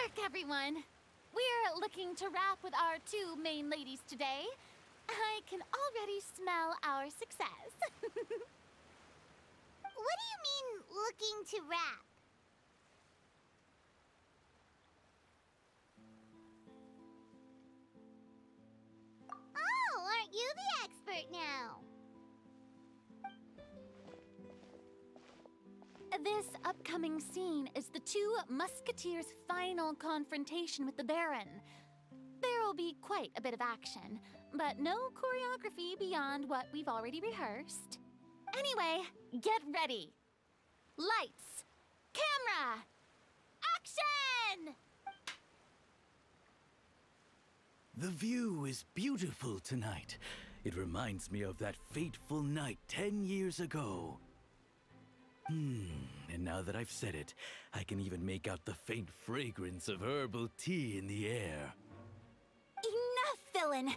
work, everyone! We're looking to wrap with our two main ladies today. I can already smell our success. What do you mean, looking to wrap? Oh, aren't you the expert now? This upcoming scene is the two musketeers' final confrontation with the Baron. There will be quite a bit of action, but no choreography beyond what we've already rehearsed. Anyway, get ready. Lights, camera, action! The view is beautiful tonight. It reminds me of that fateful night 10 years ago. And now that I've said it, I can even make out the faint fragrance of herbal tea in the air. Enough, villain!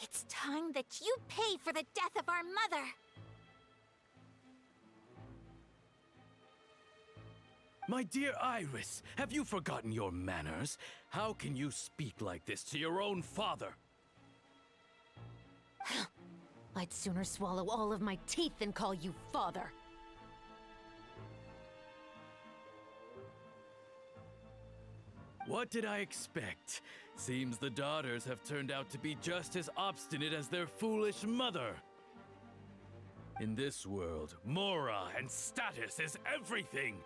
It's time that you pay for the death of our mother! My dear Iris, have you forgotten your manners? How can you speak like this to your own father? I'd sooner swallow all of my teeth than call you father. What did I expect? Seems the daughters have turned out to be just as obstinate as their foolish mother. In this world, mora and status is everything!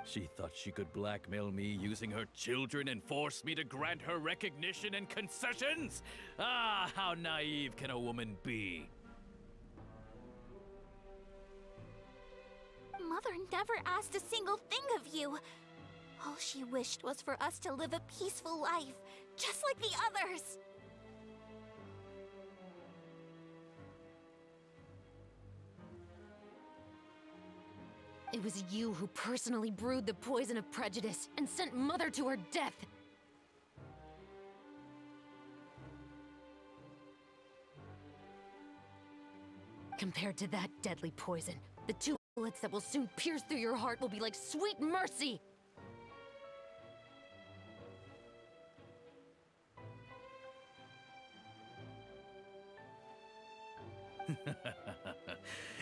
She thought she could blackmail me using her children and force me to grant her recognition and concessions? Ah, how naive can a woman be? Mother never asked a single thing of you. All she wished was for us to live a peaceful life, just like the others. It was you who personally brewed the poison of prejudice and sent Mother to her death. Compared to that deadly poison, the two bullets that will soon pierce through your heart will be like sweet mercy.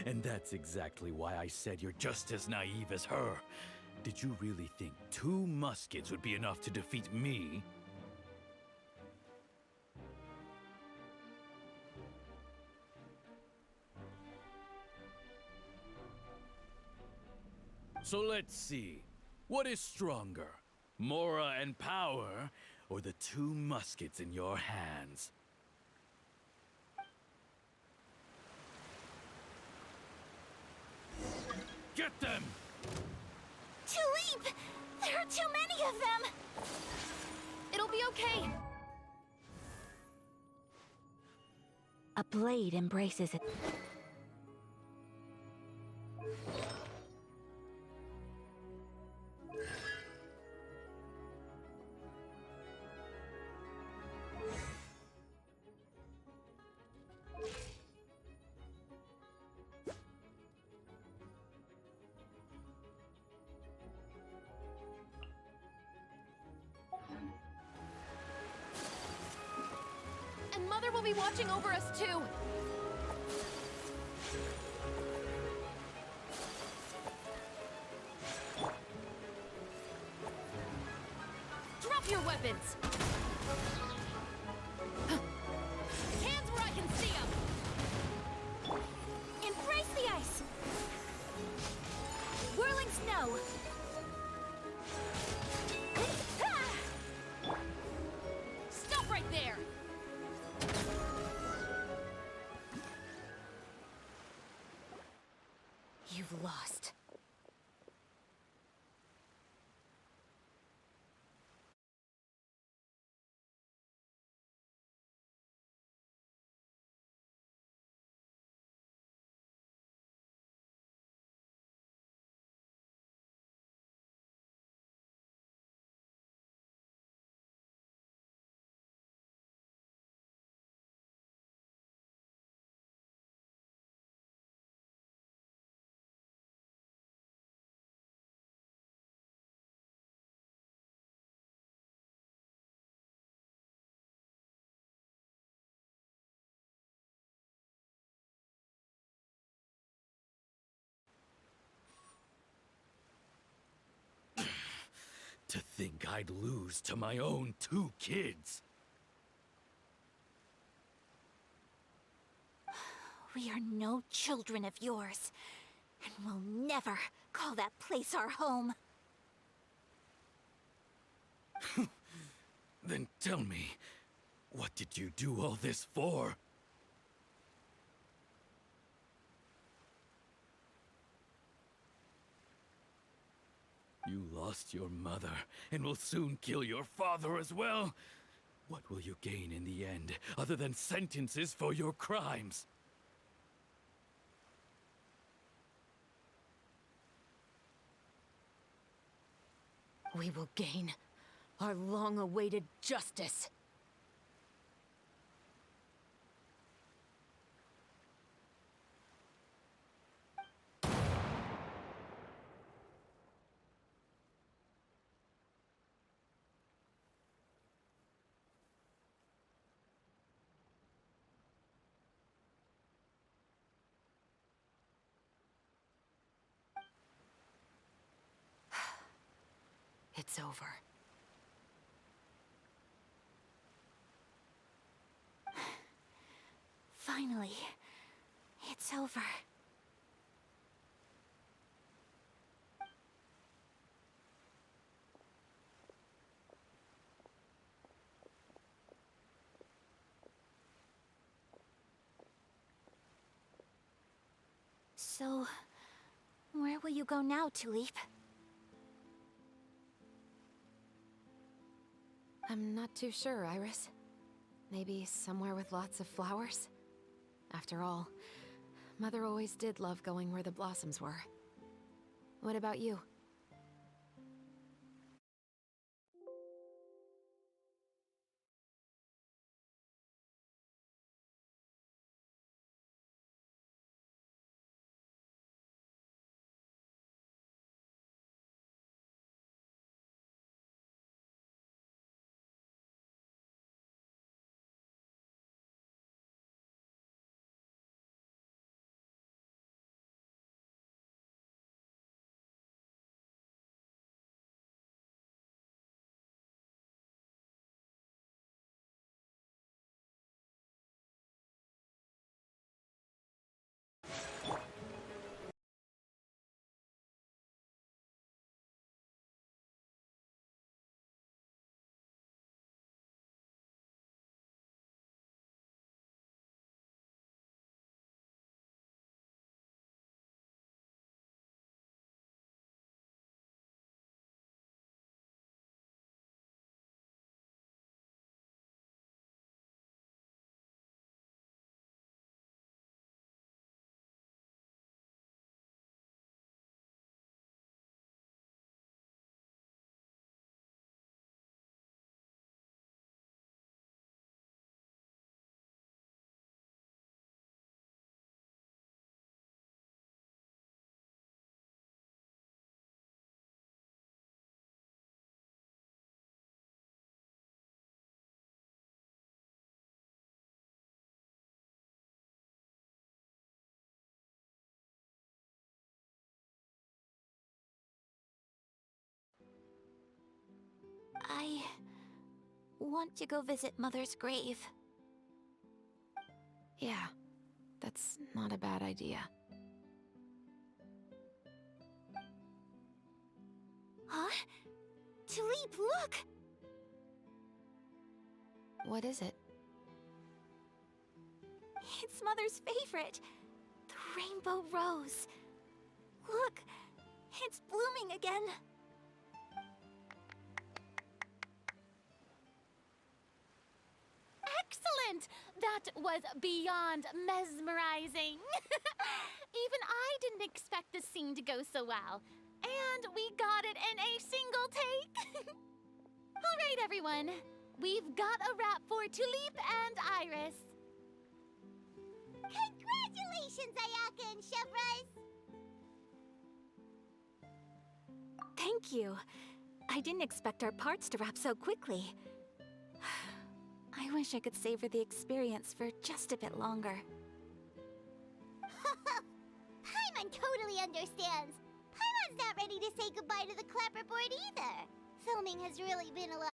And that's exactly why I said you're just as naive as her. Did you really think 2 muskets would be enough to defeat me? So let's see. What is stronger? Mora and power, or the 2 muskets in your hands? Get them! Tulip! There are too many of them! It'll be okay. A blade embraces it. And Mother will be watching over us too. Drop your weapons! Hands where I can see them! Embrace the ice! Whirling snow! Stop right there! You've lost. To think I'd lose to my own 2 kids. We are no children of yours, and we'll never call that place our home. Then tell me, what did you do all this for? You lost your mother, and will soon kill your father as well. What will you gain in the end, other than sentences for your crimes? We will gain our long-awaited justice. It's over. Finally, it's over. So, where will you go now, Tulip? I'm not too sure, Iris. Maybe somewhere with lots of flowers? After all, Mother always did love going where the blossoms were. What about you? I want to go visit Mother's grave. Yeah, that's not a bad idea. Huh? Tulip, look! What is it? It's Mother's favorite. The rainbow rose. Look, it's blooming again. Excellent! That was beyond mesmerizing. Even I didn't expect the scene to go so well. And we got it in a single take. All right, everyone. We've got a wrap for Tulip and Iris. Congratulations, Ayaka and Chevres! Thank you. I didn't expect our parts to wrap so quickly. I wish I could savor the experience for just a bit longer. Paimon totally understands. Paimon's not ready to say goodbye to the clapperboard either. Filming has really been a lot.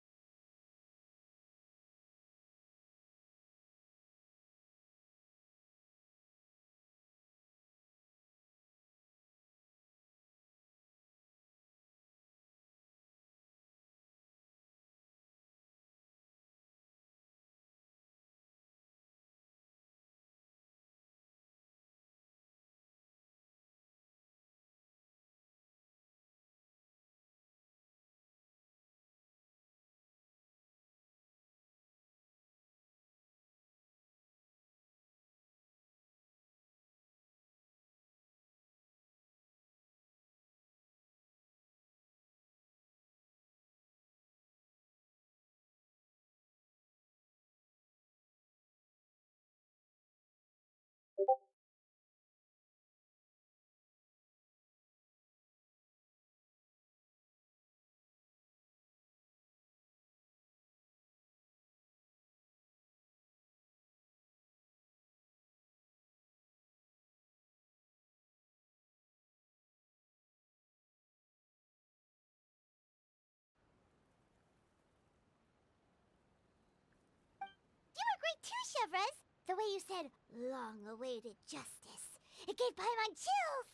You were great too, Chevres. The way you said, long-awaited justice. It gave Paimon chills.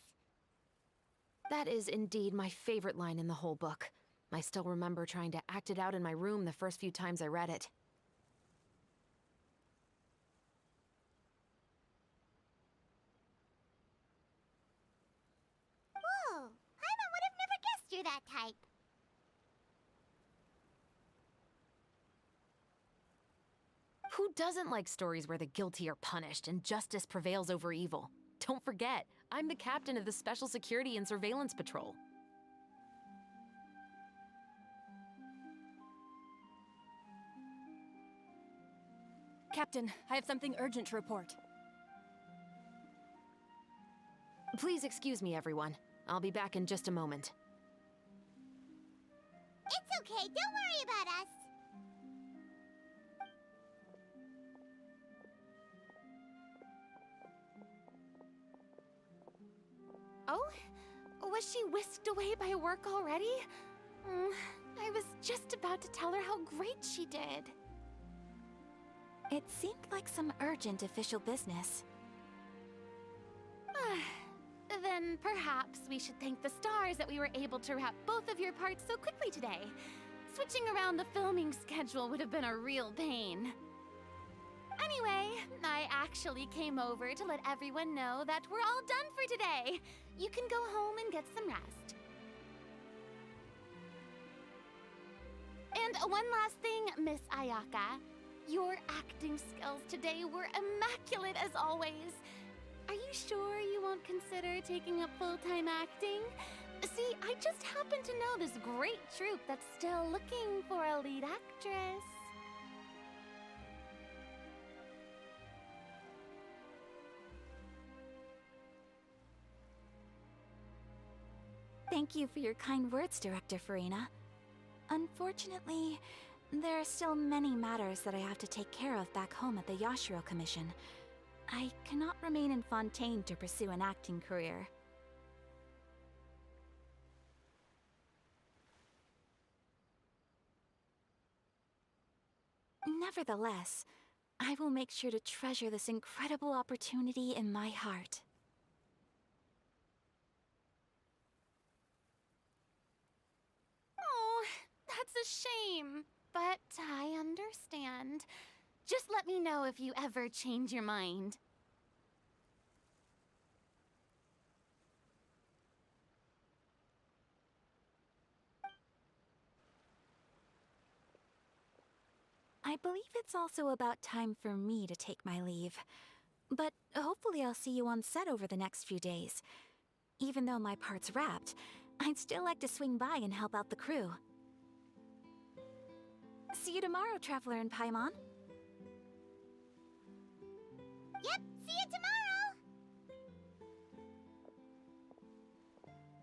That is indeed my favorite line in the whole book. I still remember trying to act it out in my room the first few times I read it. Whoa, Paimon would have never guessed you're that type. Who doesn't like stories where the guilty are punished and justice prevails over evil? Don't forget, I'm the captain of the Special Security and Surveillance Patrol. Captain, I have something urgent to report. Please excuse me, everyone. I'll be back in just a moment. It's okay, don't worry about us. Oh? Was she whisked away by work already? I was just about to tell her how great she did. It seemed like some urgent official business. Then perhaps we should thank the stars that we were able to wrap both of your parts so quickly today. Switching around the filming schedule would have been a real pain. Anyway, I actually came over to let everyone know that we're all done for today. You can go home and get some rest. And one last thing, Miss Ayaka. Your acting skills today were immaculate as always. Are you sure you won't consider taking up full-time acting? See, I just happen to know this great troupe that's still looking for a lead actress. Thank you for your kind words, Director Farina. Unfortunately, there are still many matters that I have to take care of back home at the Yashiro Commission. I cannot remain in Fontaine to pursue an acting career. Nevertheless, I will make sure to treasure this incredible opportunity in my heart. Oh, that's a shame. But I understand. Just let me know if you ever change your mind. I believe it's also about time for me to take my leave. But hopefully I'll see you on set over the next few days. Even though my part's wrapped, I'd still like to swing by and help out the crew. See you tomorrow, Traveler and Paimon. Yep, see you tomorrow!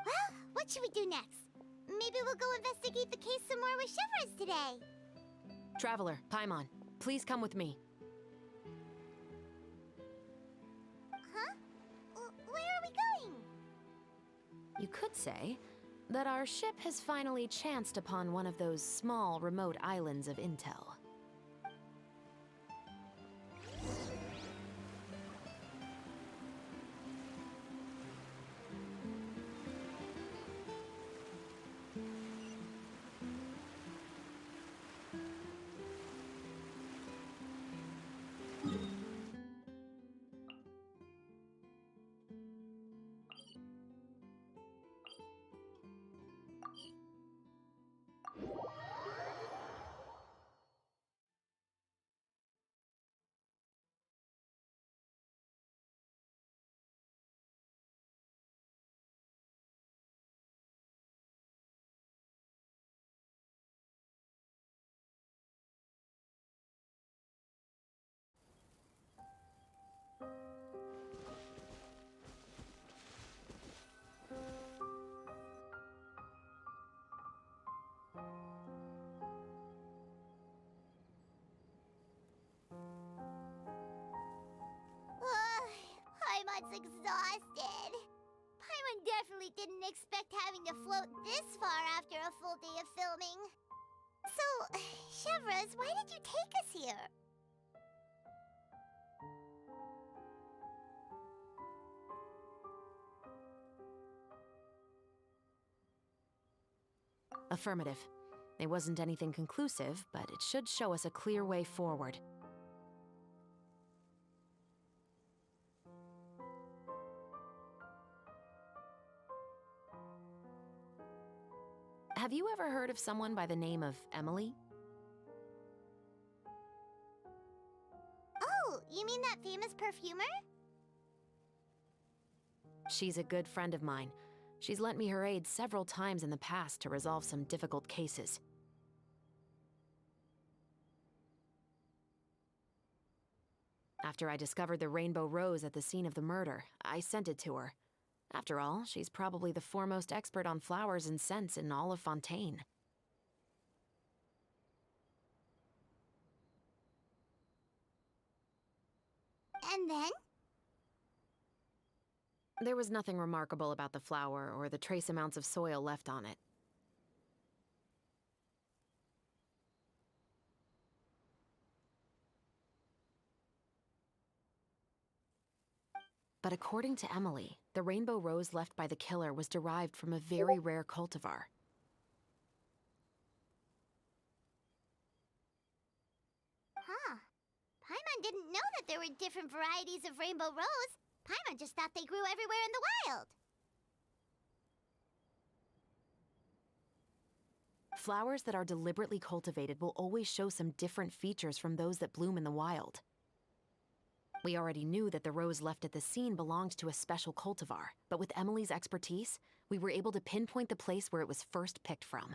Well, what should we do next? Maybe we'll go investigate the case some more with Chevres today. Traveler, Paimon, please come with me. Huh? Where are we going? You could say, that our ship has finally chanced upon one of those small, remote islands of intel. Paimon's exhausted. Paimon definitely didn't expect having to float this far after a full day of filming. So, Chevres, why did you take us here? Affirmative. It wasn't anything conclusive, but it should show us a clear way forward. Have you ever heard of someone by the name of Emily? Oh, you mean that famous perfumer? She's a good friend of mine. She's lent me her aid several times in the past to resolve some difficult cases. After I discovered the rainbow rose at the scene of the murder, I sent it to her. After all, she's probably the foremost expert on flowers and scents in all of Fontaine. And then? There was nothing remarkable about the flower or the trace amounts of soil left on it. But according to Emily, the rainbow rose left by the killer was derived from a very rare cultivar. Huh. Paimon didn't know that there were different varieties of rainbow rose. Paimon just thought they grew everywhere in the wild. Flowers that are deliberately cultivated will always show some different features from those that bloom in the wild. We already knew that the rose left at the scene belonged to a special cultivar, but with Emily's expertise, we were able to pinpoint the place where it was first picked from.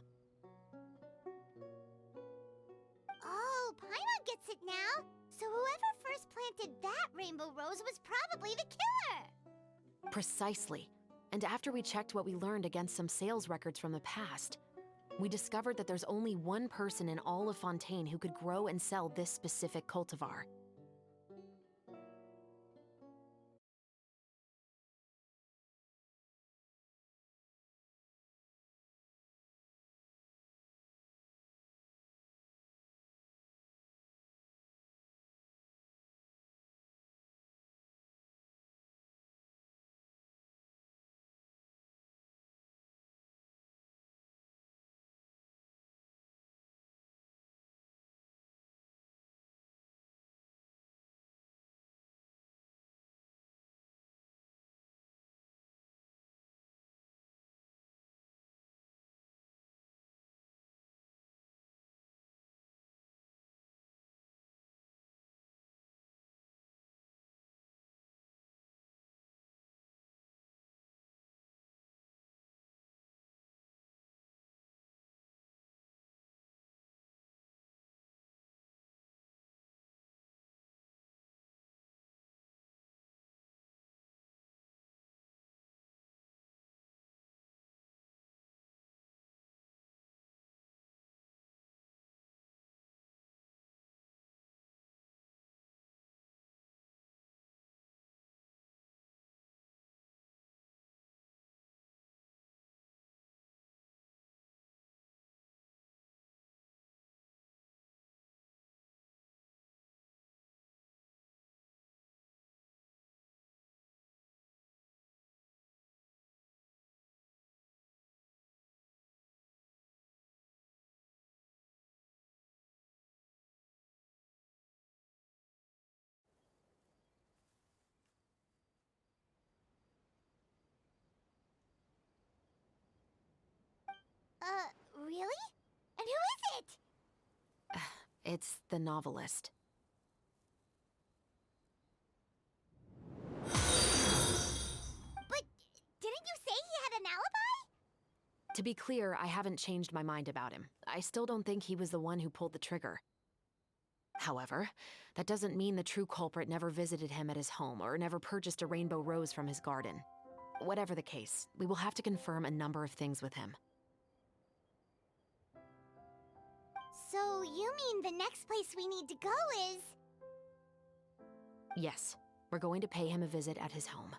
Oh, Paimon gets it now. So whoever first planted that rainbow rose was probably the killer. Precisely. And after we checked what we learned against some sales records from the past, we discovered that there's only one person in all of Fontaine who could grow and sell this specific cultivar. Really? And who is it? It's the novelist. But didn't you say he had an alibi? To be clear, I haven't changed my mind about him. I still don't think he was the one who pulled the trigger. However, that doesn't mean the true culprit never visited him at his home or never purchased a rainbow rose from his garden. Whatever the case, we will have to confirm a number of things with him. So you mean the next place we need to go is... Yes, we're going to pay him a visit at his home.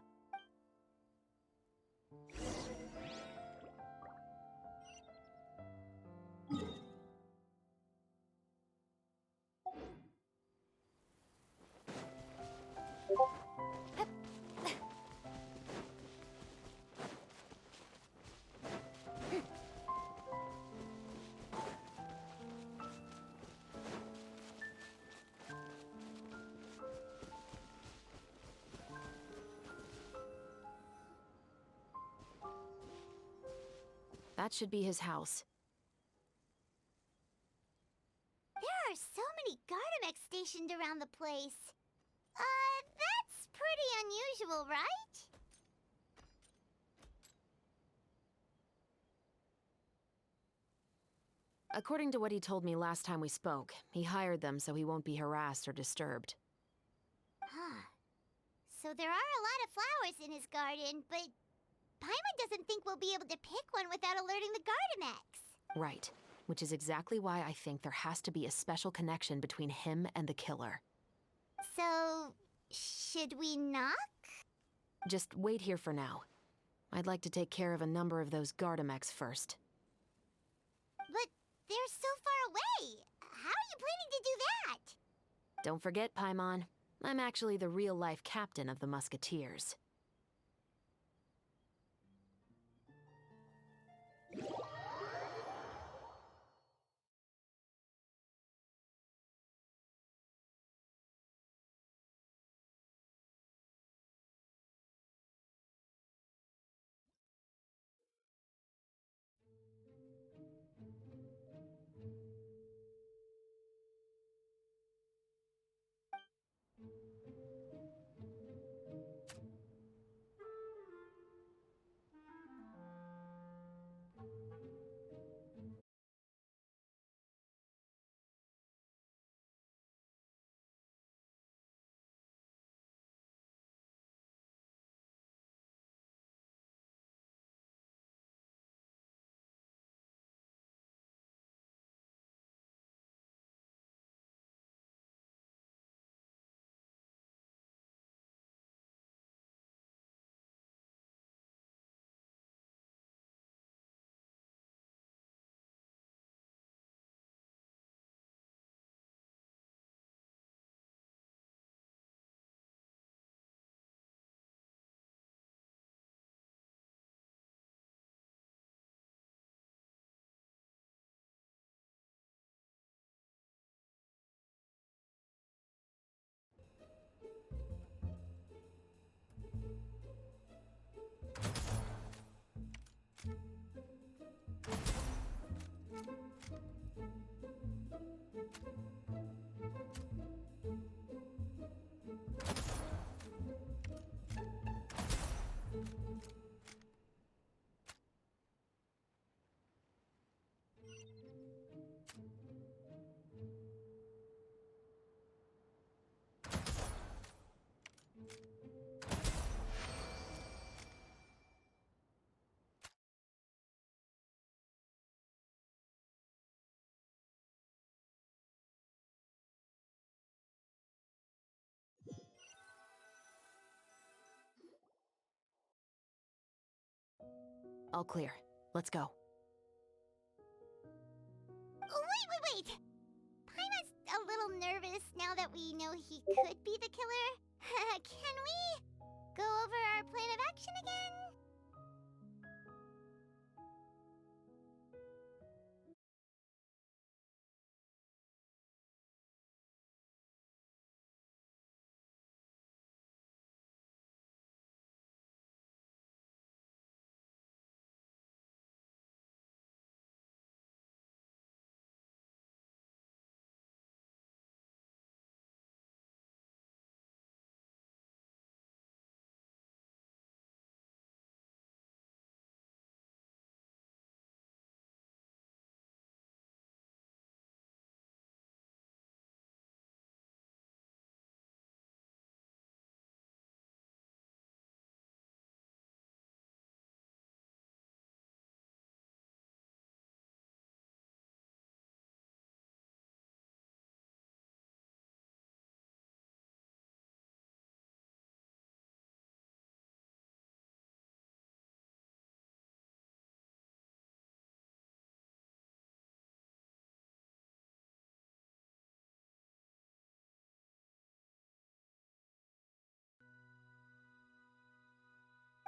That should be his house. There are so many Gardamex stationed around the place. That's pretty unusual, right? According to what he told me last time we spoke, he hired them so he won't be harassed or disturbed. Huh. So there are a lot of flowers in his garden, but Paimon doesn't think we'll be able to pick one without alerting the Gardamex. Right. Which is exactly why I think there has to be a special connection between him and the killer. So, should we knock? Just wait here for now. I'd like to take care of a number of those Gardamex first. But they're so far away. How are you planning to do that? Don't forget, Paimon, I'm actually the real-life captain of the Musketeers. All clear. Let's go. Wait! Paimon's a little nervous now that we know he could be the killer. Can we go over our plan of action again?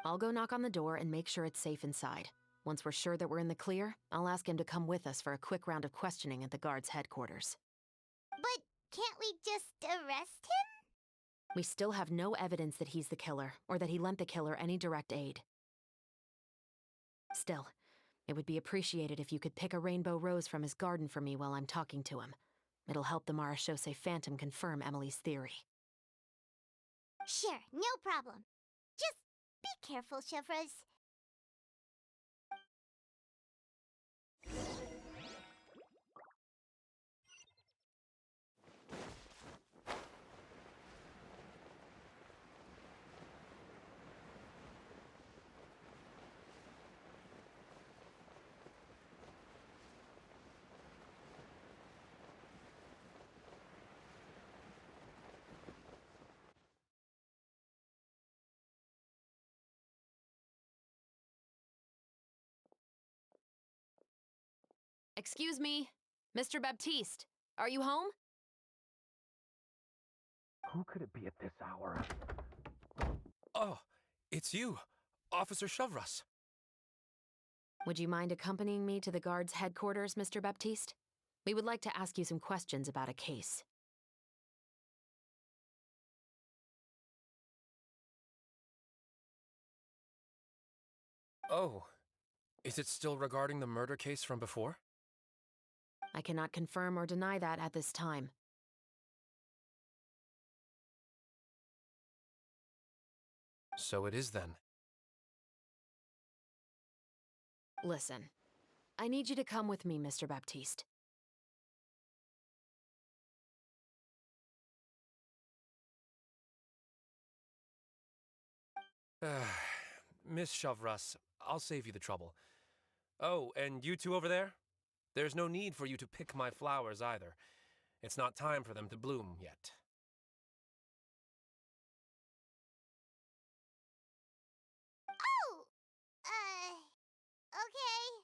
I'll go knock on the door and make sure it's safe inside. Once we're sure that we're in the clear, I'll ask him to come with us for a quick round of questioning at the guard's headquarters. But can't we just arrest him? We still have no evidence that he's the killer, or that he lent the killer any direct aid. Still, it would be appreciated if you could pick a rainbow rose from his garden for me while I'm talking to him. It'll help the Marachose Phantom confirm Emily's theory. Sure, no problem. Just be careful, Chevreuse. Excuse me, Mr. Baptiste, are you home? Who could it be at this hour? Oh, it's you, Officer Chevreuse. Would you mind accompanying me to the guard's headquarters, Mr. Baptiste? We would like to ask you some questions about a case. Oh, is it still regarding the murder case from before? I cannot confirm or deny that at this time. So it is then. Listen, I need you to come with me, Mr. Baptiste. Miss Chevreuse, I'll save you the trouble. Oh, and you two over there? There's no need for you to pick my flowers either. It's not time for them to bloom yet. Oh! Okay.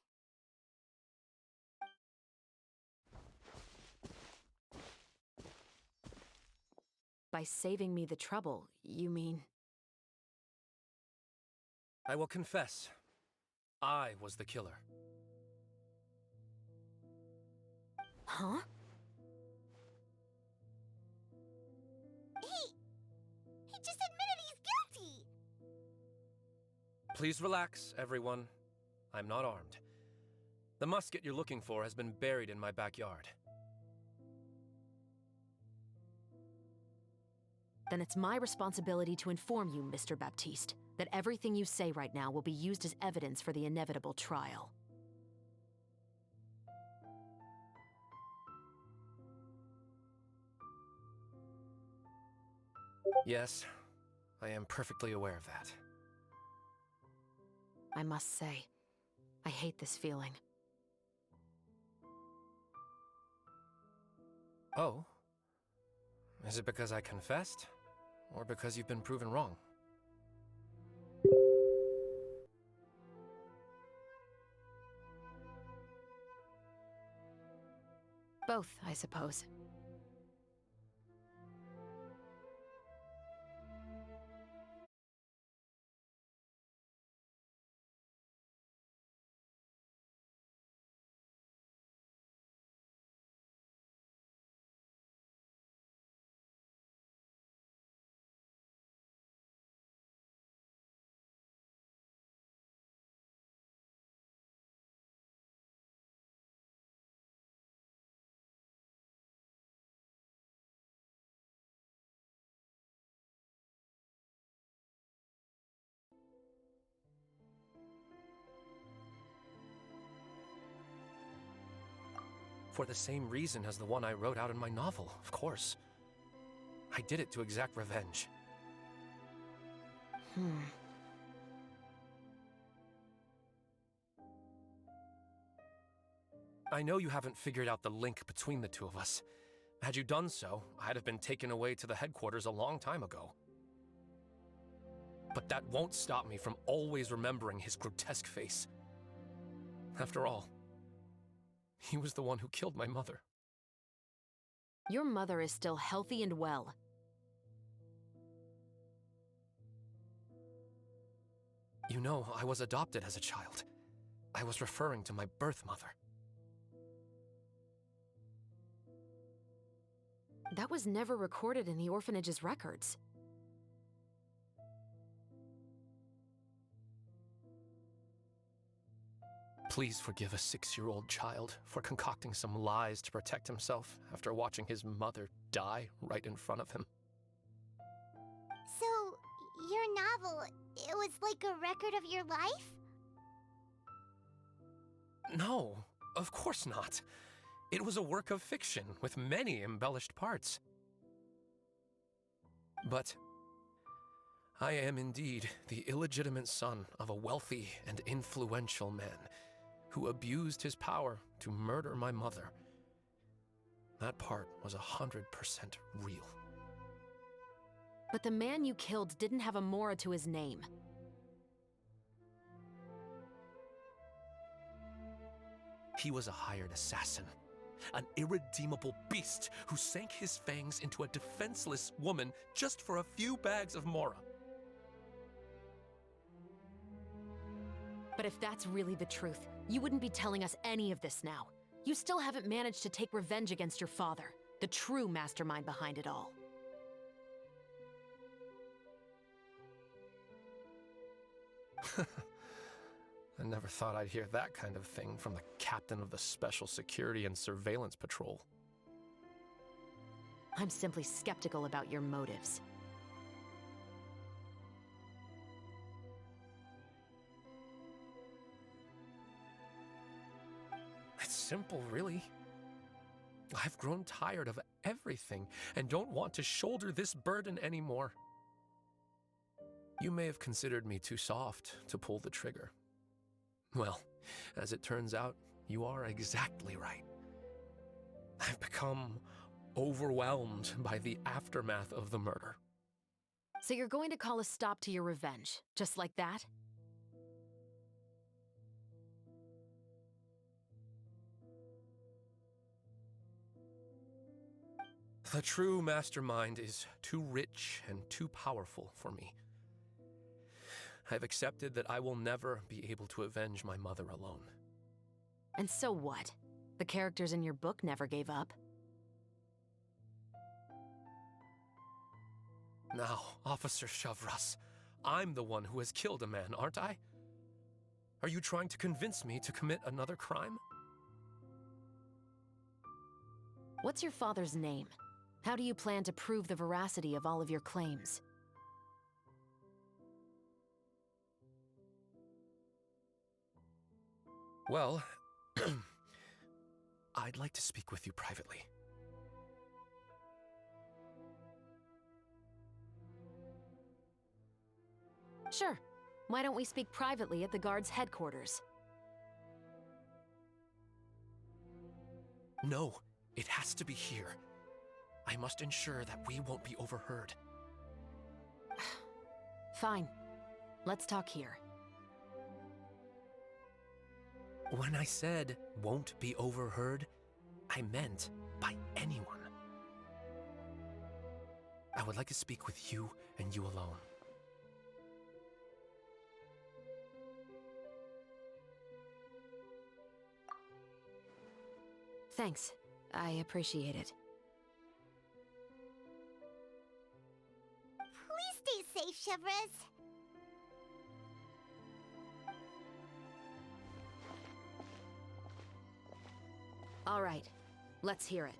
By saving me the trouble, you mean... I will confess, I was the killer. Huh? He just admitted he's guilty! Please relax, everyone. I'm not armed. The musket you're looking for has been buried in my backyard. Then it's my responsibility to inform you, Mr. Baptiste, that everything you say right now will be used as evidence for the inevitable trial. Yes, I am perfectly aware of that. I must say, I hate this feeling. Oh? Is it because I confessed? Or because you've been proven wrong? Both, I suppose. For the same reason as the one I wrote out in my novel, of course. I did it to exact revenge. I know you haven't figured out the link between the two of us. Had you done so, I'd have been taken away to the headquarters a long time ago. But that won't stop me from always remembering his grotesque face. After all, he was the one who killed my mother. Your mother is still healthy and well. You know, I was adopted as a child. I was referring to my birth mother. That was never recorded in the orphanage's records. Please forgive a 6-year-old child for concocting some lies to protect himself after watching his mother die right in front of him. So, your novel, it was like a record of your life? No, of course not. It was a work of fiction with many embellished parts. But I am indeed the illegitimate son of a wealthy and influential man who abused his power to murder my mother. That part was 100% real. But the man you killed didn't have a Mora to his name. He was a hired assassin, an irredeemable beast who sank his fangs into a defenseless woman just for a few bags of Mora. But if that's really the truth, you wouldn't be telling us any of this now. You still haven't managed to take revenge against your father, the true mastermind behind it all. I never thought I'd hear that kind of thing from the captain of the Special Security and Surveillance Patrol. I'm simply skeptical about your motives. It's simple, really. I've grown tired of everything and don't want to shoulder this burden anymore. You may have considered me too soft to pull the trigger. Well, as it turns out, you are exactly right. I've become overwhelmed by the aftermath of the murder. So you're going to call a stop to your revenge, just like that? The true mastermind is too rich and too powerful for me. I've accepted that I will never be able to avenge my mother alone. And so what? The characters in your book never gave up. Now, Officer Shavras, I'm the one who has killed a man, aren't I? Are you trying to convince me to commit another crime? What's your father's name? How do you plan to prove the veracity of all of your claims? Well, I'd like to speak with you privately. Sure. Why don't we speak privately at the guard's headquarters? No, it has to be here. I must ensure that we won't be overheard. Fine. Let's talk here. When I said won't be overheard, I meant by anyone. I would like to speak with you and you alone. Thanks. I appreciate it. Please stay safe, Chevres. All right. Let's hear it.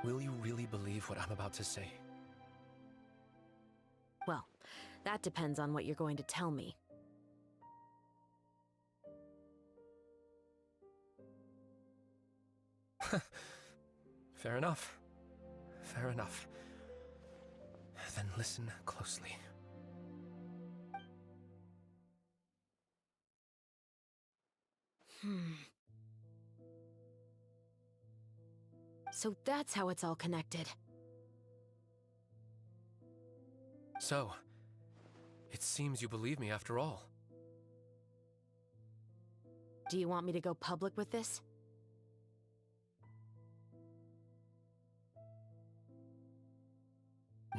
Will you really believe what I'm about to say? Well, that depends on what you're going to tell me. Fair enough. Fair enough. Then listen closely. So that's how it's all connected. So, it seems you believe me after all. Do you want me to go public with this?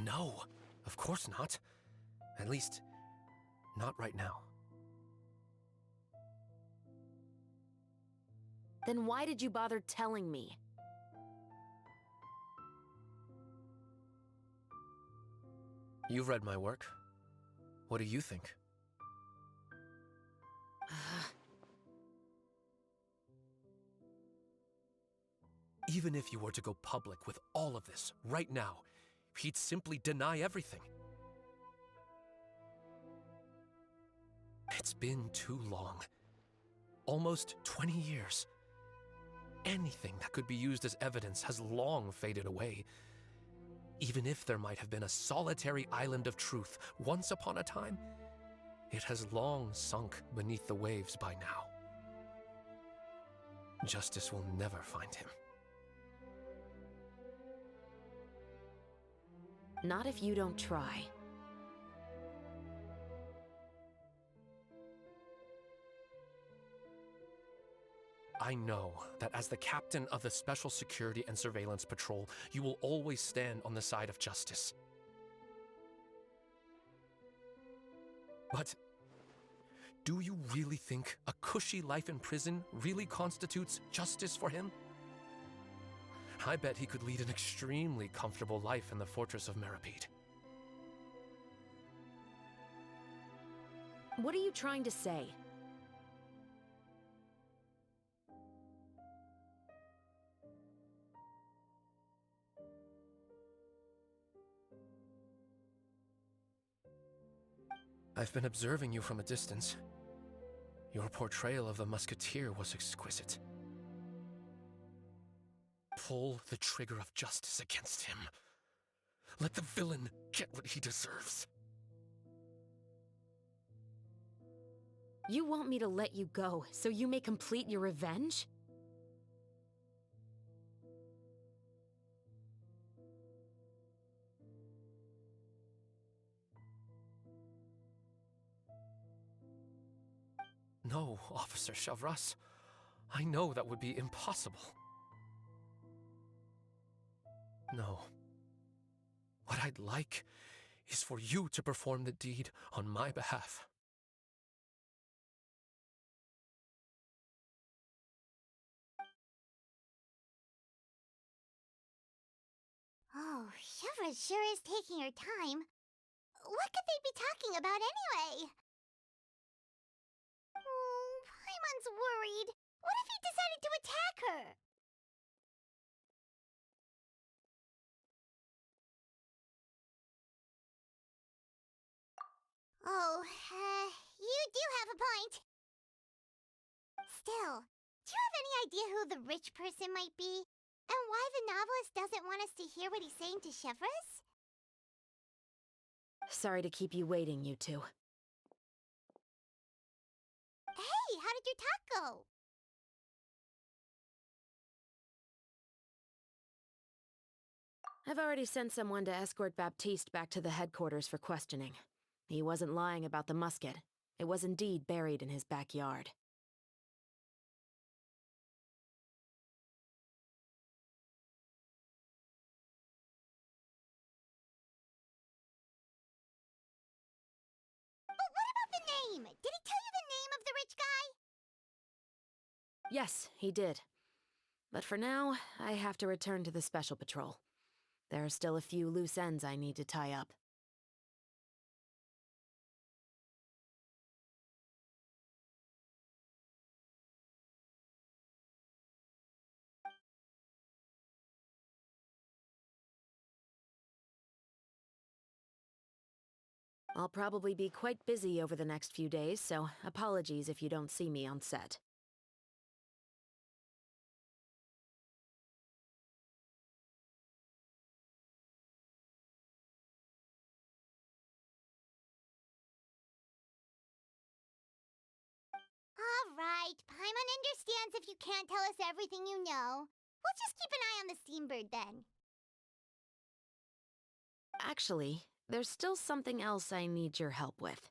No, of course not. At least, not right now. Then why did you bother telling me? You've read my work. What do you think? Even if you were to go public with all of this right now, he'd simply deny everything. It's been too long. Almost 20 years. Anything that could be used as evidence has long faded away. Even if there might have been a solitary island of truth once upon a time, it has long sunk beneath the waves by now. Justice will never find him. Not if you don't try. I know that as the captain of the Special Security and Surveillance Patrol, you will always stand on the side of justice. But do you really think a cushy life in prison really constitutes justice for him? I bet he could lead an extremely comfortable life in the fortress of Meripede. What are you trying to say? I've been observing you from a distance. Your portrayal of the Musketeer was exquisite. Pull the trigger of justice against him. Let the villain get what he deserves. You want me to let you go so you may complete your revenge? No, Officer Chavras. I know that would be impossible. No. What I'd like is for you to perform the deed on my behalf. Oh, Shivra sure is taking her time. What could they be talking about anyway? Oh, Paimon's worried. What if he decided to attack her? Oh, you do have a point. Still, do you have any idea who the rich person might be? And why the novelist doesn't want us to hear what he's saying to Chevres? Sorry to keep you waiting, you two. Hey, how did your talk go? I've already sent someone to escort Baptiste back to the headquarters for questioning. He wasn't lying about the musket. It was indeed buried in his backyard. But what about the name? Did he tell you the name of the rich guy? Yes, he did. But for now, I have to return to the Special Patrol. There are still a few loose ends I need to tie up. I'll probably be quite busy over the next few days, so apologies if you don't see me on set. All right, Paimon understands if you can't tell us everything you know. We'll just keep an eye on the Steambird then. Actually, there's still something else I need your help with.